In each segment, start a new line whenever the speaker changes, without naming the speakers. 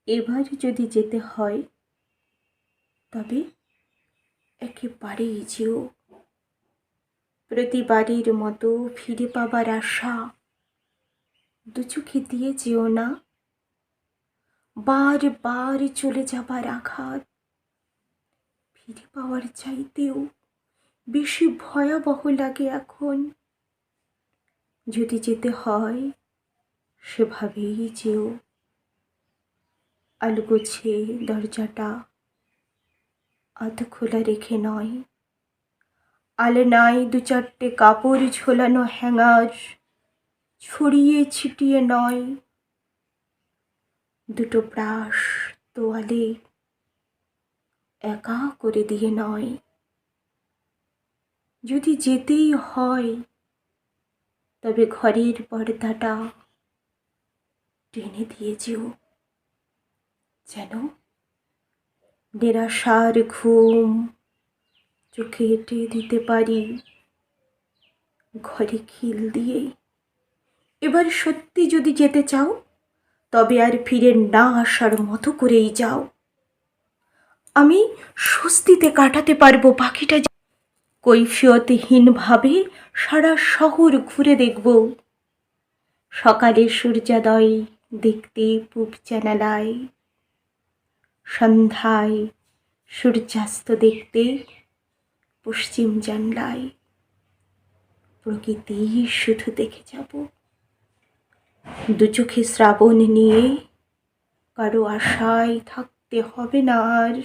এবার যদি যেতে হয় তবে একেবারেই যেও। প্রতিবারের মতো ফিরে পাবার আশা দু চোখে দিয়ে যেও না। বারবার চলে যাবার আঘাত ফিরে পাওয়ার চাইতেও বেশি ভয়াবহ লাগে এখন। যদি যেতে হয় সেভাবেই যেও। আলগোছে দরজাটা আধ খোলা রেখে নয়, আলনায় দু চারটে কাপড় ঝোলানো হ্যাঙ্গার ছড়িয়ে ছিটিয়ে নয়, দুটো ব্রাশ তোয়ালে একা করে দিয়ে নয়। যদি যেতেই হয় তবে ঘরের পর্দাটা টেনে দিয়ে যেও, যেন নিরাশার ঘুম চোখে এঁটে দিতে পারি ঘরে খিল দিয়ে। এবার সত্যি যদি যেতে চাও তবে আর ফিরে না আসার মতো করেই যাও। আমি স্বস্তিতে কাটাতে পারবো বাকিটা। কৈফিয়তহীনভাবে সারা শহর ঘুরে দেখব। সকালে সূর্যোদয় দেখতে পূব জানালায়, সন্ধ্যায় সূর্যাস্ত দেখতে পশ্চিম জানলায়। প্রকৃতি শুধু দেখে যাব। দু চোখে শ্রাবণ নিয়ে কারো আশায় থাকতে হবে না আর।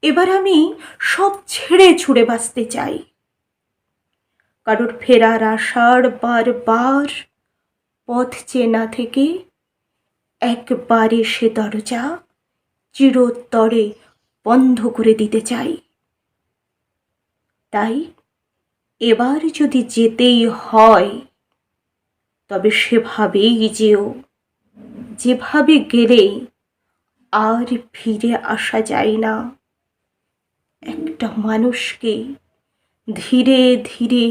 এবার আমি সব ছেড়ে ছুড়ে বাঁচতে চাই। কারোর ফেরার আশার বারবার পথ চেনা থেকে একবারে সে দরজা চিরতরে বন্ধ করে দিতে চাই। তাই এবার যদি যেতেই হয় তবে সেভাবেই যেও, যেভাবে গেলে আর ফিরে আসা যায় না। একটা মানুষকে ধীরে ধীরে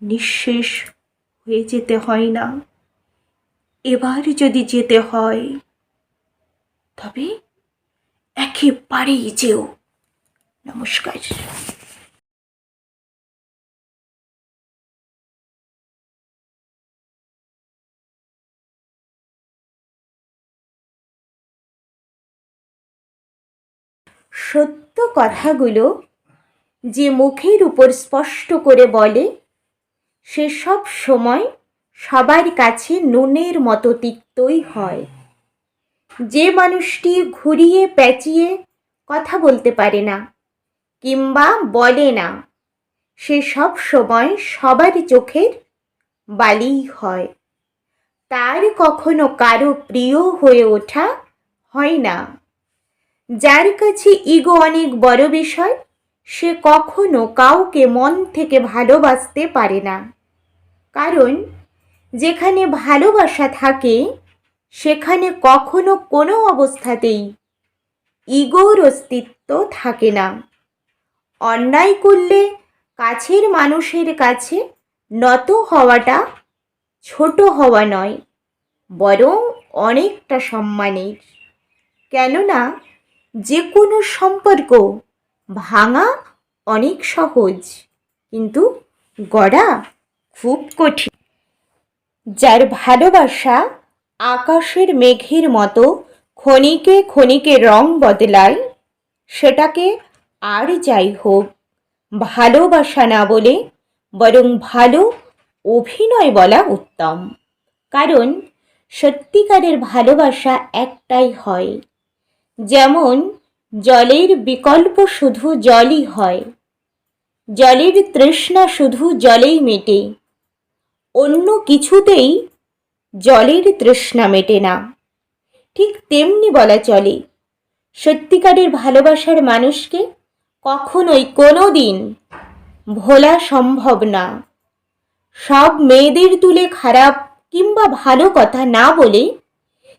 নিঃশেষ হয়ে যেতে হয় না। এবার যদি যেতে হয় তবে একেবারেই যেও। নমস্কার। সত্য কথাগুলো যে মুখের উপর স্পষ্ট করে বলে সে সব সময় সবার কাছে নুনের মতো তিক্তই হয়। যে মানুষটি ঘুরিয়ে পেঁচিয়ে কথা বলতে পারে না কিংবা বলে না, সে সব সময় সবার চোখের বালিই হয়। তার কখনো কারো প্রিয় হয়ে ওঠা হয় না। যার কাছে ইগো অনেক বড় বিষয়, সে কখনো কাউকে মন থেকে ভালোবাসতে পারে না। কারণ যেখানে ভালোবাসা থাকে সেখানে কখনো কোনো অবস্থাতেই ইগোর অস্তিত্ব থাকে না। অন্যায় করলে কাছের মানুষের কাছে নত হওয়াটা ছোট হওয়া নয়, বরং অনেকটা সম্মানের। কেননা যে কোনো সম্পর্ক ভাঙা অনেক সহজ, কিন্তু গড়া খুব কঠিন। যার ভালোবাসা আকাশের মেঘের মতো ক্ষণিকে ক্ষণিকে রং বদলায়, সেটাকে আর যাই হোক ভালোবাসা না বলে বরং ভালো অভিনয় বলা উত্তম। কারণ সত্যিকারের ভালোবাসা একটাই হয়। যেমন জলের বিকল্প শুধু জলই হয়, জলের তৃষ্ণা শুধু জলেই মেটে, অন্য কিছুতেই জলের তৃষ্ণা মেটে না। ঠিক তেমনি বলা চলে, সত্যিকারের ভালোবাসার মানুষকে কখনোই কোনো দিন ভোলা সম্ভব না। সব মেয়েদের তুলে খারাপ কিংবা ভালো কথা না বলে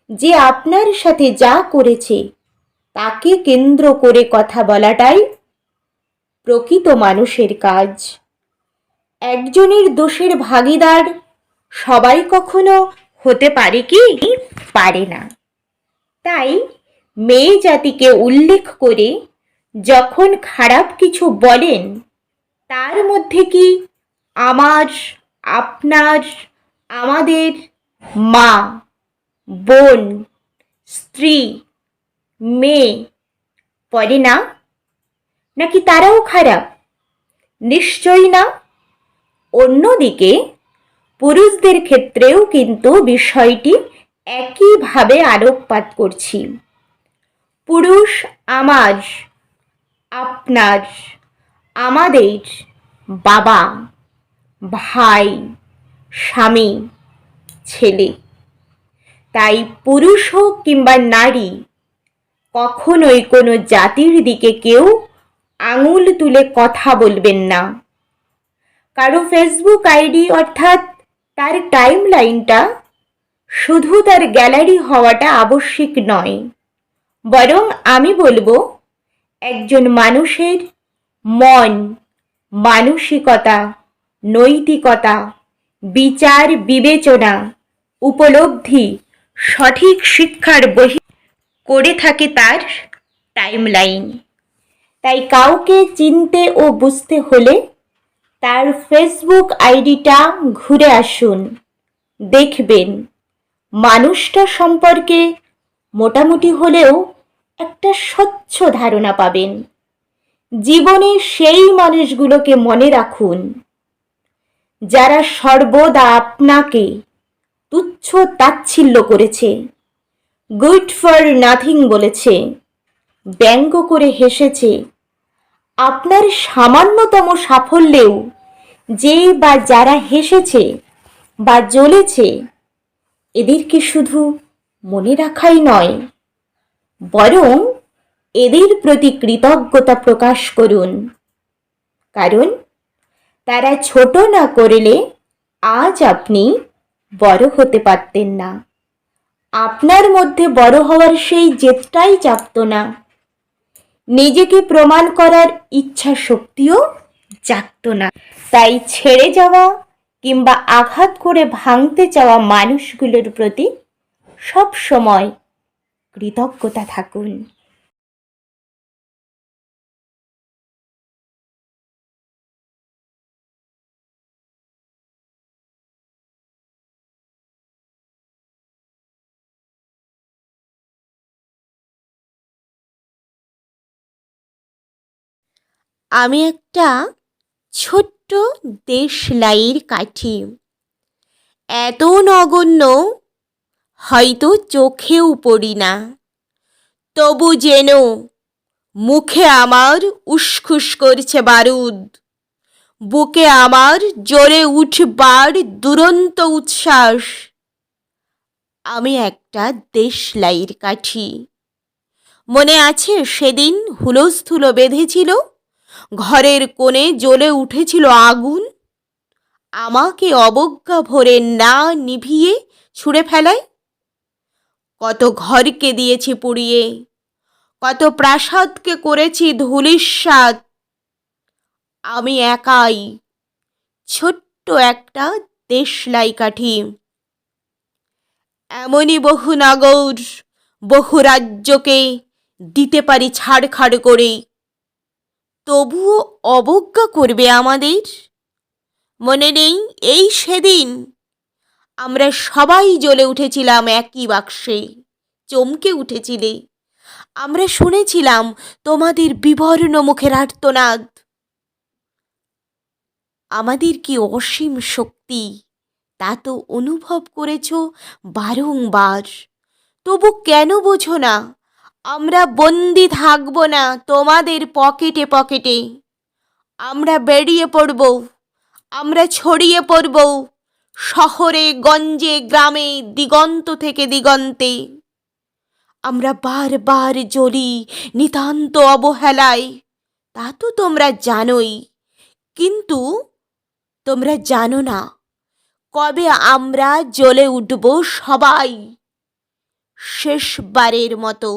যে আপনার সাথে যা করেছে তাকে কেন্দ্র করে কথা বলাটাই প্রকৃত মানুষের কাজ। একজনের দোষের ভাগীদার সবাই কখনো হতে পারে কি? পারে না। তাই মেয়ে জাতিকে উল্লেখ করে যখন খারাপ কিছু বলেন, তার মধ্যে কি আমার, আপনার, আমাদের, মা, বোন, স্ত্রী, মেয়ে পড়ে না? নাকি তারাও খারাপ? নিশ্চয়ই না। অন্যদিকে পুরুষদের ক্ষেত্রেও কিন্তু বিষয়টি একইভাবে আলোকপাত করছি। পুরুষ আমার, আপনার, আমাদের বাবা, ভাই, স্বামী, ছেলে। তাই পুরুষ হোক কিংবা নারী, কখনোই কোনো জাতির দিকে কেউ আঙুল তুলে কথা বলবেন না। কারো ফেসবুক আইডি অর্থাৎ তার টাইম লাইনটা শুধু তার গ্যালারি হওয়াটা আবশ্যিক নয়, বরং আমি বলবো একজন মানুষের মন, মানসিকতা, নৈতিকতা, বিচার বিবেচনা, উপলব্ধি, সঠিক শিক্ষার বহি করে থাকে তার টাইমলাইন। তাই কাউকে চিনতে ও বুঝতে হলে তার ফেসবুক আইডিটা ঘুরে আসুন, দেখবেন মানুষটা সম্পর্কে মোটামুটি হলেও একটা স্বচ্ছ ধারণা পাবেন। জীবনে সেই মানুষগুলোকে মনে রাখুন যারা সর্বদা আপনাকে তুচ্ছ তাচ্ছিল্য করেছে, গুড ফর নাথিং বলেছে, ব্যঙ্গ করে হেসেছে। আপনার সামান্যতম সাফল্যেও যে বা যারা হেসেছে বা জ্বলেছে, এদেরকে শুধু মনে রাখাই নয়, বরং এদের প্রতি কৃতজ্ঞতা প্রকাশ করুন। কারণ তারা ছোট না করলে আজ আপনি বড় হতে পারতেন না। আপনার মধ্যে বড় হওয়ার সেই জেদটাই জাগত না, নিজেকে প্রমাণ করার ইচ্ছা শক্তিও জাগত না। তাই ছেড়ে যাওয়া কিংবা আঘাত করে ভাঙতে চাওয়া মানুষগুলোর প্রতি সব সময় কৃতজ্ঞতা থাকুন। আমি একটা ছোট্ট দেশলাইয়ের কাঠি, এত নগণ্য হয়তো চোখেও পড়ি না, তবু যেন মুখে আমার উসখুস করছে বারুদ, বুকে আমার জ্বলে উঠবার দুরন্ত উচ্ছ্বাস। আমি একটা দেশলাইয়ের কাঠি। মনে আছে সেদিন হুলস্থুলো বেঁধেছিল, ঘরের কোণে জ্বলে উঠেছিল আগুন, আমাকে অবজ্ঞা ভরে না নিভিয়ে ছুঁড়ে ফেলায়। কত ঘরকে দিয়েছি পুড়িয়ে, কত প্রাসাদকে করেছি ধূলিসাৎ। আমি একাই ছোট্ট একটা দেশলাই কাঠি। এমনই বহু নগর, বহু রাজ্যকে দিতে পারি ছাড়খাড় করে, তবুও অবজ্ঞা করবে আমাদের। মনে নেই এই সেদিন আমরা সবাই জ্বলে উঠেছিলাম একই বাক্সে, চমকে উঠেছিলে। আমরা শুনেছিলাম তোমাদের বিবর্ণ মুখের আর্তনাদ। আমাদের কি অসীম শক্তি তা তো অনুভব করেছ বারংবার, তবু কেন বোঝো না আমরা বন্দি থাকব না তোমাদের পকেটে পকেটে। আমরা বেরিয়ে পড়ব, আমরা ছড়িয়ে পড়ব শহরে গঞ্জে গ্রামে দিগন্ত থেকে দিগন্তে। আমরা বারবার জ্বলি নিতান্ত অবহেলায়, তা তো তোমরা জানোই। কিন্তু তোমরা জানো না কবে আমরা জ্বলে উঠব সবাই শেষবারের মতো।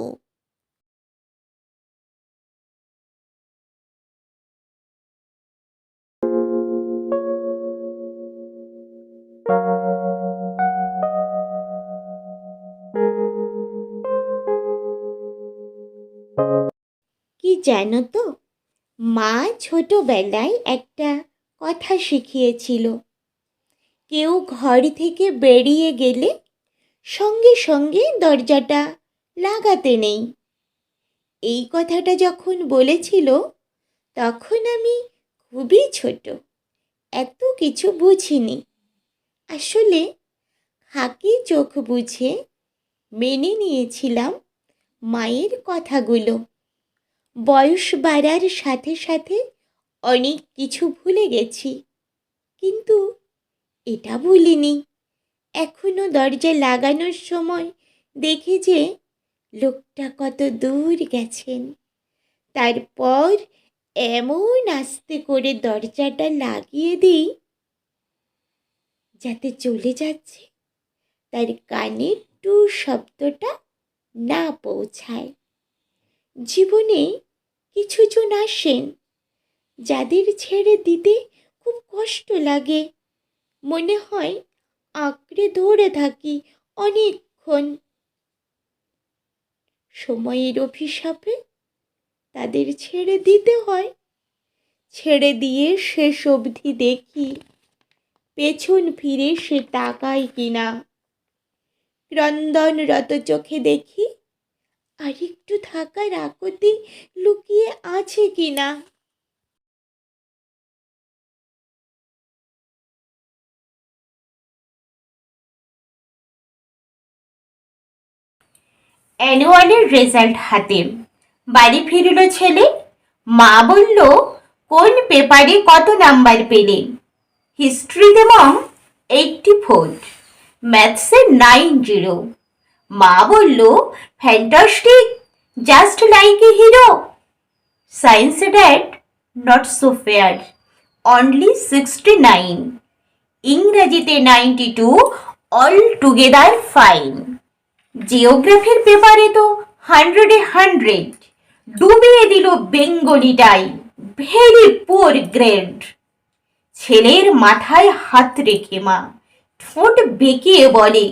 জানো তো, মা ছোটবেলায় একটা কথা শিখিয়েছিল, কেউ ঘর থেকে বেরিয়ে গেলে সঙ্গে সঙ্গে দরজাটা লাগাতে নেই। এই কথাটা যখন বলেছিল তখন আমি খুবই ছোট, এত কিছু বুঝিনি। আসলে খাকি চোখ বুঝে মেনে নিয়েছিলাম মায়ের কথাগুলো। বয়স বাড়ার সাথে সাথে অনেক কিছু ভুলে গেছি, কিন্তু এটা ভুলিনি, এখনো দরজা লাগানোর সময় দেখি যে লোকটা কত দূর গেছেন। তারপর এমন আস্তে করে দরজাটা লাগিয়ে দিই যাতে চলে যাচ্ছে তার কানে টু শব্দটা না পৌঁছায়। জীবনে কিছুজন আসেন যাদের ছেড়ে দিতে খুব কষ্ট লাগে, মনে হয় আঁকড়ে ধরে থাকি অনেকক্ষণ। সময়ের অভিশাপে তাদের ছেড়ে দিতে হয়। ছেড়ে দিয়ে শেষ অবধি দেখি পেছন ফিরে সে তাকায় কিনা। ক্রন্দনরত চোখে দেখি আরেকটু থাকার আকুতি লুকিয়ে আছে কিনা।
অ্যানুয়ালের রেজাল্ট হাতে, বাড়ি ফিরল ছেলে। মা বলল, কোন পেপারে কত নাম্বার পেলে? হিস্ট্রিতে মম 84, ম্যাথসে 90। মা বলল, fantastic, just like a hero. সায়েন্সে dad, not so fair, only 69। ইংরেজিতে 92, অল টুগেদার ফাইন। জিওগ্রাফির পেপারে তো 100-এ 100, ডুবিয়ে দিল বেঙ্গলিটাই, ভেরি পুয়ার গ্রেড। ছেলের মাথায় হাত রেখে মা ঠোঁট বেঁকিয়ে বলে,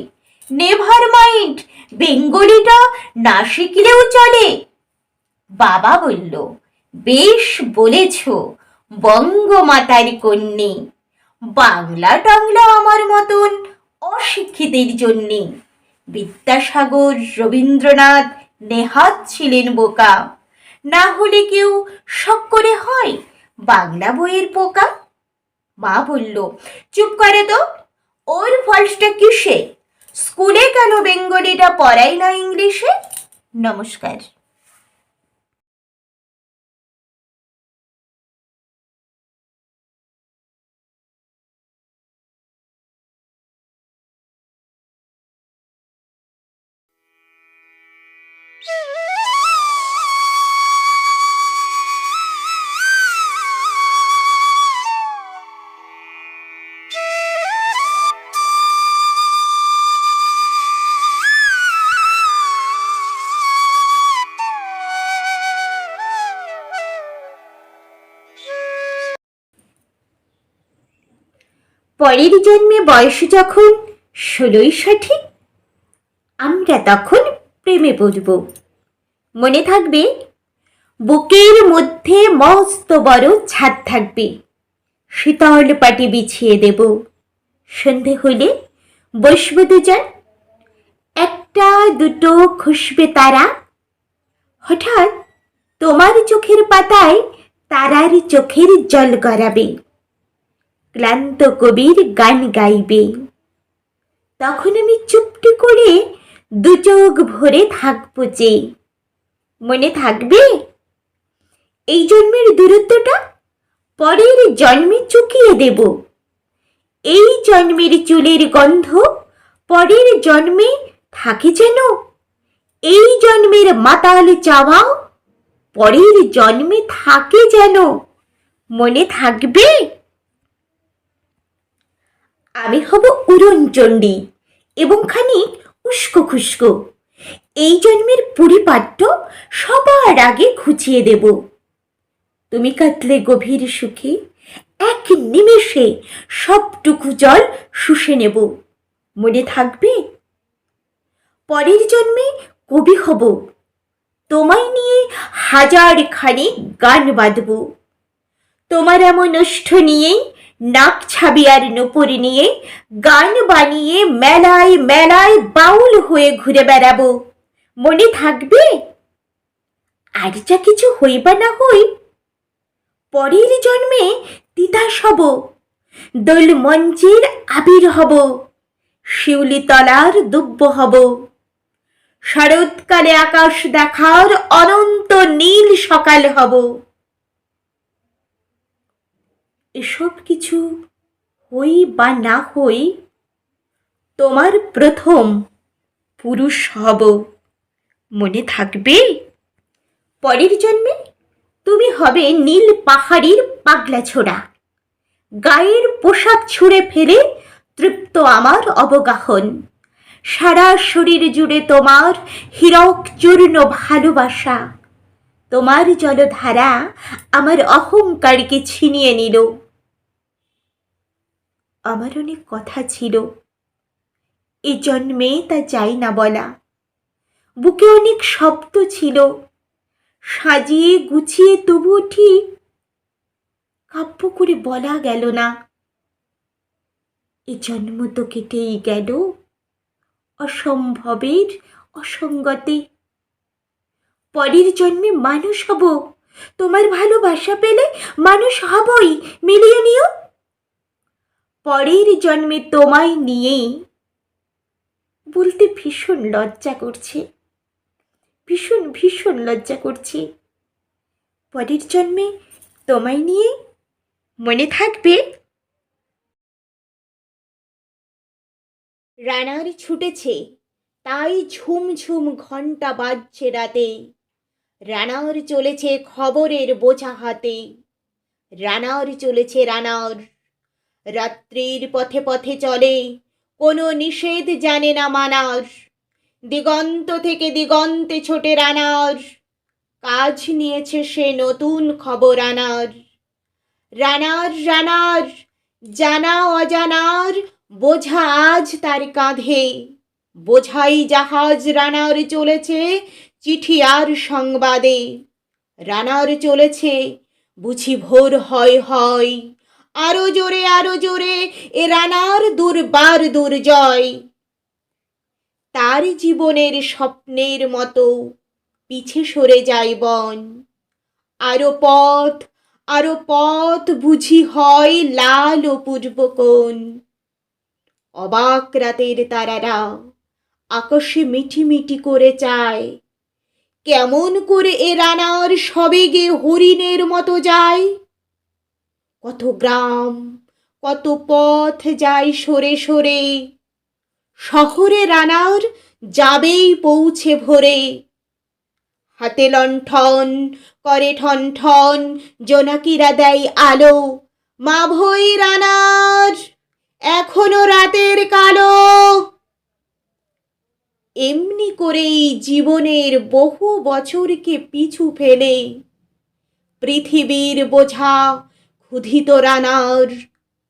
নেভার মাইন্ড, বেঙ্গলিটা না শিখলেও চলে। বাবা বলল, বেশ বলেছ বঙ্গমাতার কন্যে, বাংলা টাংলা আমার মতন অশিক্ষিতের জন্যে। বিদ্যাসাগর, রবীন্দ্রনাথ, নেহাত ছিলেন বোকা, না হলে কেউ শখ করে হয় বাংলা বইয়ের পোকা। মা বলল, চুপ করে তো, ওর ফলসটা কিসে? স্কুলে কেন বেঙ্গলিটা পড়াই না ইংলিশে? নমস্কার। পরের জন্মে বয়স যখন 16 সঠিক, আমরা তখন প্রেমে পড়ব। মনে থাকবে, বুকের মধ্যে মস্ত বড় ছাদ থাকবে, শীতল পাটি বিছিয়ে দেব। সন্ধে হলে বসব দুজন, একটা দুটো খুশবে তারা। হঠাৎ তোমার চোখের পাতায় তারার চোখের জল গড়াবে, ক্লান্ত কবির গান গাইবে। তখন আমি চুপটি করে দু চোখ ভরে থাকবো যে। মনে থাকবে, এই জন্মের দূরত্বটা পরের জন্মে চুকিয়ে দেব। এই জন্মের চুলের গন্ধ পরের জন্মে থাকে যেন, এই জন্মের মাতাল চাওয়া পরের জন্মে থাকে যেন। মনে থাকবে? আমি হব উড়নচণ্ডী এবং খানিক উস্কো খুস্কো। এই জন্মের পরিপাট্য সবার আগে খুঁচিয়ে দেব। তুমি কাতলে গভীর সুখে, এক নিমেষে সবটুকু জল শুষে নেব। মনে থাকবে? পরের জন্মে কবি হব, তোমায় নিয়ে হাজার খানিক গান বাঁধব। তোমার এমন ওষ্ঠ নিয়ে, নাক ছাবি আর নুপুর নিয়ে গান বানিয়ে মেলায় মেলায় বাউল হয়ে ঘুরে বেড়াবো। মনে থাকবে? আর যা কিছু হইবা না হই, পরের জন্মে তিতাস হব, দোল মঞ্চের আবির হব, শিউলি তলার দুব্য হব, শরৎকালে আকাশ দেখার অনন্ত নীল সকাল হব। এসব কিছু হই বা না হই, তোমার প্রথম পুরুষ হব। মনে থাকবে? পরের জন্মে তুমি হবে নীল পাহাড়ির পাগলা ছোড়া, গায়ের পোশাক ছুঁড়ে ফেলে তৃপ্ত আমার অবগাহন। সারা শরীর জুড়ে তোমার হীরক চূর্ণ ভালোবাসা। তোমার জলধারা আমার অহংকারকে ছিনিয়ে নিল। আমার অনেক কথা ছিল, এ জন্মে তা চাই না বলা। বুকে অনেক শব্দ ছিল, সাজিয়ে গুছিয়ে তবুও ঠিক কাব্য করে বলা গেল না। এ জন্ম তো কেটেই গেল অসম্ভবের অসঙ্গতে। পরের জন্মে মানুষ হব, তোমার ভালোবাসা পেলে মানুষ হবই, মিলিয়ে নিও। পরের জন্মে তোমায় নিয়েই, বলতে ভীষণ লজ্জা করছে, ভীষণ ভীষণ লজ্জা করছে। পরের জন্মে তোমায় নিয়ে, মনে থাকবে? রানার ছুটেছে, তাই ঝুমঝুম ঘণ্টা বাজছে রাতে। রানার চলেছে খবরের বোঝা হাতে। রানার চলেছে রানার, রাত্রির পথে পথে চলে, কোনো নিষেধ জানে না মানার। দিগন্ত থেকে দিগন্তে ছোটে রানার, কাজ নিয়েছে সে নতুন খবর আনার। রানার রানার, জানা অজানার বোঝা আজ তার কাঁধে। বোঝাই জাহাজ রানার চলেছে চিঠি আর সংবাদে। রানার চলেছে বুঝি ভোর হয় হয়, আরো জোরে আরো জোরে এ রানার দুর্বার দুর্জয়। তার জীবনের স্বপ্নের মতো পিছে সরে যায় বন। আরো পথ বুঝি হয় লাল ও পূর্ব কোণ। অবাক রাতের তারারা আকাশে মিটিমিটি করে চায়, কেমন করে এ রানার সবেগে হরিণের মতো যায়। কত গ্রাম, কত পথ যায় সরে সরে, শহরে রানার যাবেই পৌঁছে ভোরে। হাতে লণ্ঠন করে ঠন ঠন, জোনাকিরা দেয় আলো। মা ভই রানার, এখনো রাতের কালো। এমনি করেই জীবনের বহু বছরকে পিছু ফেলে পৃথিবীর বোঝা ক্ষুধিত রানার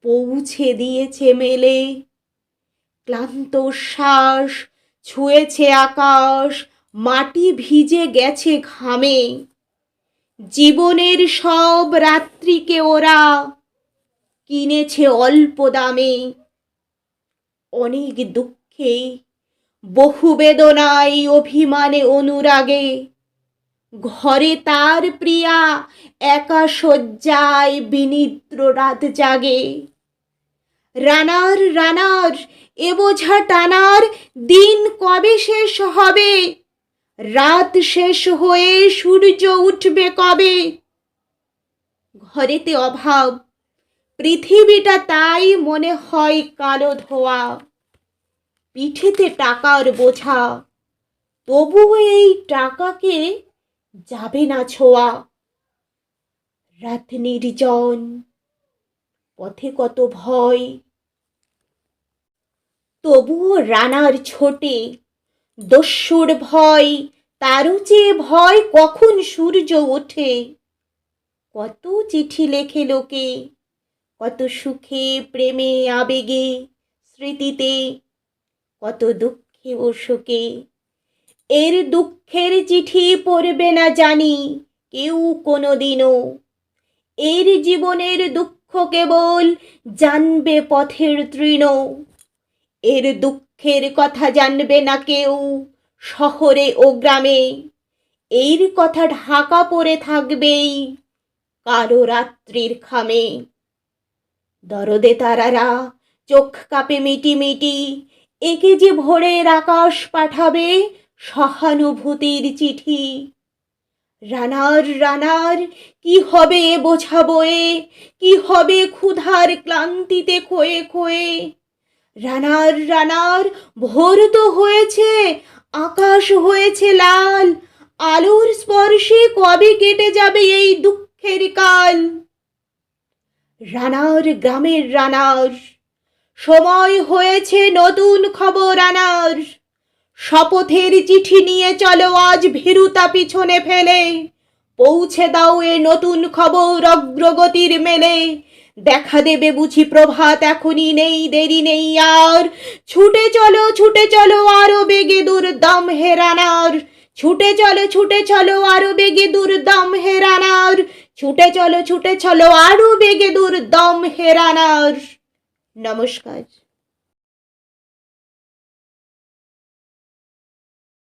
পৌঁছে দিয়েছে মেলে। ক্লান্ত শ্বাস ছুঁয়েছে আকাশ, মাটি ভিজে গেছে ঘামে। জীবনের সব রাত্রিকে ওরা কিনেছে অল্প দামে। অনেক দুঃখে, বহু বেদনায়, অভিমানে, অনুরাগে ঘরে তার প্রিয়া একা শয্যায় বিনিদ্র রাত জাগে। রানার রানার, এ বোঝা টানার দিন কবে শেষ হবে? রাত শেষ হয়ে সূর্য উঠবে কবে? ঘরেতে অভাব, পৃথিবীটা তাই মনে হয় কালো ধোয়া। পিঠেতে টাকার বোঝা, তবুও এই টাকাকে যাবে না ছোঁয়া। রাত নির্জন, পথে কত ভয়, তবুও রানার ছোটে দস্যুর ভয়। তারও চেয়ে ভয় কখন সূর্য ওঠে। কত চিঠি লেখে লোকে, কত সুখে প্রেমে আবেগে স্মৃতিতে, কত দুঃখে ও শোকে।
এর দুঃখের চিঠি পড়বে না জানি কেউ কোনোদিনও। এর জীবনের দুঃখ কেবল জানবে পথের তৃণ। এর দুঃখের কথা জানবে না কেউ শহরে ও গ্রামে। এর কথা ঢাকা পড়ে থাকবেই কালো রাত্রির খামে। দরদে তারারা চোখ কাঁপে মিটিমিটি, একে যে ভোরের আকাশ পাঠাবে সহানুভূতির চিঠি। রানার রানার কি হবে এ বোঝা বয়ে, কি হবে ক্ষুধার ক্লান্তিতে খয়ে খয়ে। রানার রানার ভোর তো হয়েছে, আকাশ হয়েছে লাল, আলোর স্পর্শে কবে কেটে যাবে এই দুঃখের কাল। রানার গ্রামের রানার, সময় হয়েছে নতুন খবর আনার। শপথের চিঠি নিয়ে চলো আজ ভীরুতা পিছনে ফেলে, পৌঁছে দাও এ নতুন খবর অগ্রগতির মেলে। দেখা দেবে বুঝি প্রভাত, এখনই নেই দেরি নেই আর। ছুটে চলো আরো বেগে দুর্দম হে রানার। ছুটে চলো আরো বেগে দুর্দম হে রানার। ছুটে চলো আরো বেগে দুর্দম হে রানার। নমস্কার।